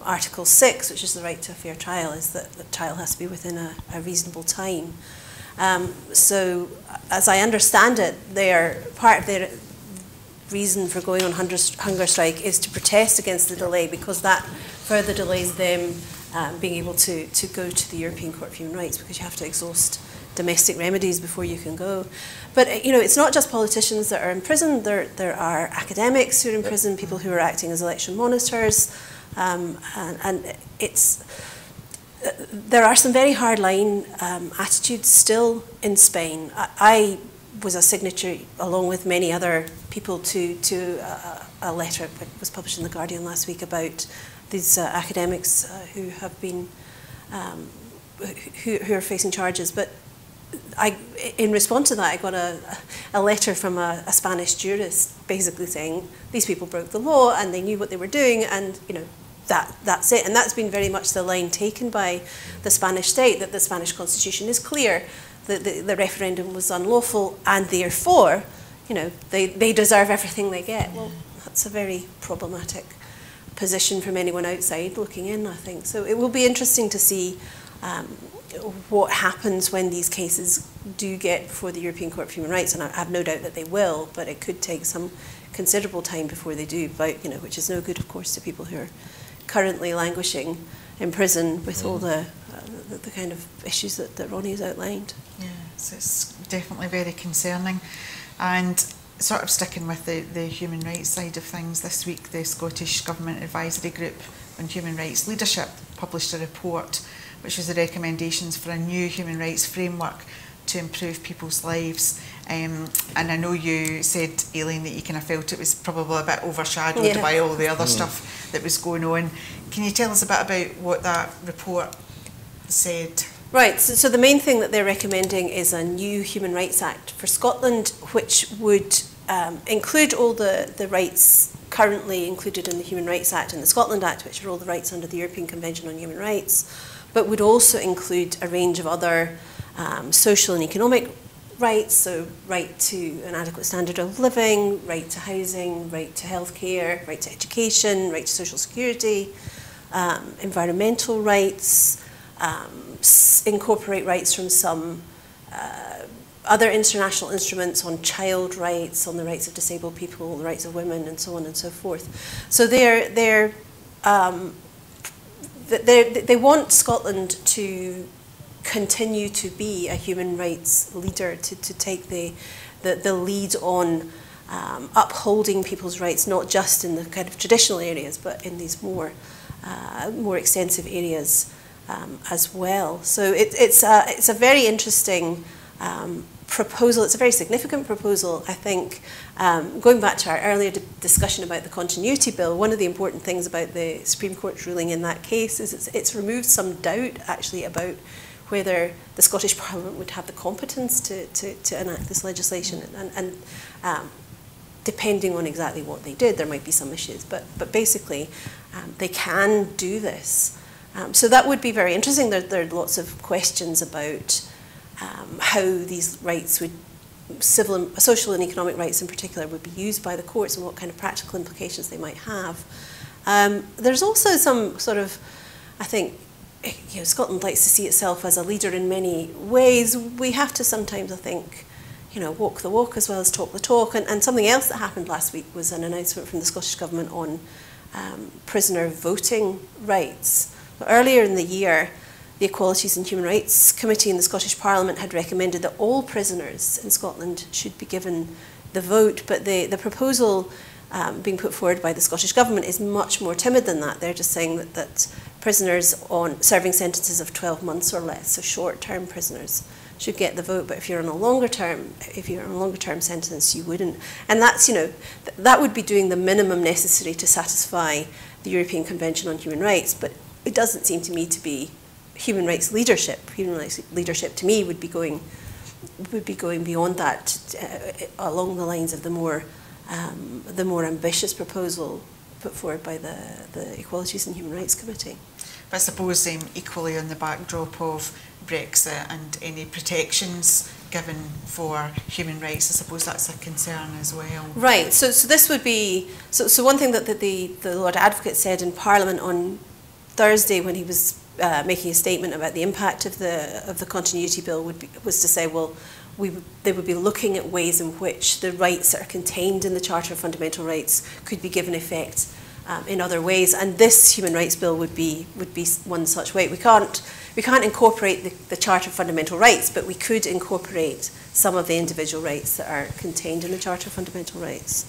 Article 6, which is the right to a fair trial, is that the trial has to be within a reasonable time. So, as I understand it, part of their reason for going on hunger strike is to protest against the delay, because that further delays them being able to go to the European Court of Human Rights, because you have to exhaust domestic remedies before you can go. But you know, it's not just politicians that are in prison. There are academics who are in prison, people who are acting as election monitors, and there are some very hardline attitudes still in Spain. I was a signatory, along with many other people, to a letter that was published in The Guardian last week about these academics who have been who are facing charges. But in response to that, I got a letter from a Spanish jurist basically saying these people broke the law and they knew what they were doing, and you know, that's it. And that's been very much the line taken by the Spanish state, that the Spanish constitution is clear, that the referendum was unlawful, and therefore, you know, they deserve everything they get. Well, that's a very problematic position from anyone outside looking in, I think. So it will be interesting to see what happens when these cases do get before the European Court of Human Rights, and I have no doubt that they will, but it could take some considerable time before they do, which is no good, of course, to people who are currently languishing in prison with all the kind of issues that Ronnie has outlined. Yeah, so it's definitely very concerning. And sort of sticking with the human rights side of things, this week the Scottish Government Advisory Group on Human Rights Leadership published a report which was the recommendations for a new human rights framework to improve people's lives. And I know you said, Aileen, that you kind of felt it was probably a bit overshadowed by all the other stuff that was going on. Can you tell us a bit about what that report said? Right, so the main thing that they're recommending is a new Human Rights Act for Scotland, which would include all the rights currently included in the Human Rights Act and the Scotland Act, which are all the rights under the European Convention on Human Rights, but would also include a range of other social and economic rights, so right to an adequate standard of living, right to housing, right to healthcare, right to education, right to social security, environmental rights, incorporate rights from some other international instruments on child rights, on the rights of disabled people, the rights of women, and so on and so forth. So they want Scotland to continue to be a human rights leader, to take the lead on upholding people's rights, not just in the kind of traditional areas, but in these more extensive areas as well. So it's a very interesting proposal. It's a very significant proposal, I think. Going back to our earlier discussion about the continuity bill, one of the important things about the Supreme Court's ruling in that case is it's removed some doubt, actually, about whether the Scottish Parliament would have the competence to enact this legislation. And depending on exactly what they did, there might be some issues. But basically, they can do this. So that would be very interesting. There are lots of questions about how these rights would, social and economic rights in particular, would be used by the courts and what kind of practical implications they might have. There's also some sort of, I think, Scotland likes to see itself as a leader in many ways. We have to sometimes, I think, walk the walk as well as talk the talk. And something else that happened last week was an announcement from the Scottish Government on prisoner voting rights. Earlier in the year, the Equalities and Human Rights Committee in the Scottish Parliament had recommended that all prisoners in Scotland should be given the vote, but the proposal being put forward by the Scottish Government is much more timid than that. They're just saying that prisoners on serving sentences of 12 months or less, so short-term prisoners, should get the vote, but if you're on a longer term sentence, you wouldn't. And that's, that would be doing the minimum necessary to satisfy the European Convention on Human Rights, but it doesn't seem to me to be human rights leadership. Human rights leadership, to me, would be going beyond that, along the lines of the more ambitious proposal put forward by the Equalities and Human Rights Committee. But I suppose equally on the backdrop of Brexit and any protections given for human rights, I suppose that's a concern as well. Right. So this would be so one thing that the Lord Advocate said in Parliament on Thursday when he was making a statement about the impact of the continuity bill was to say, well, they would be looking at ways in which the rights that are contained in the Charter of Fundamental Rights could be given effect in other ways, and this human rights bill would be one such way. We can't incorporate the Charter of Fundamental Rights, but we could incorporate some of the individual rights that are contained in the Charter of Fundamental Rights.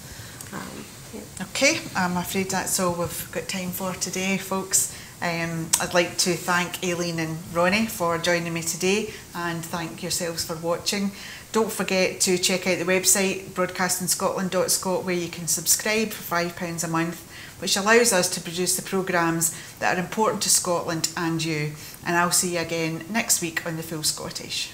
Okay, I'm afraid that's all we've got time for today, folks. I'd like to thank Aileen and Ronnie for joining me today, and thank yourselves for watching. Don't forget to check out the website broadcastingscotland.scot, where you can subscribe for £5 a month, which allows us to produce the programmes that are important to Scotland and you. And I'll see you again next week on The Full Scottish.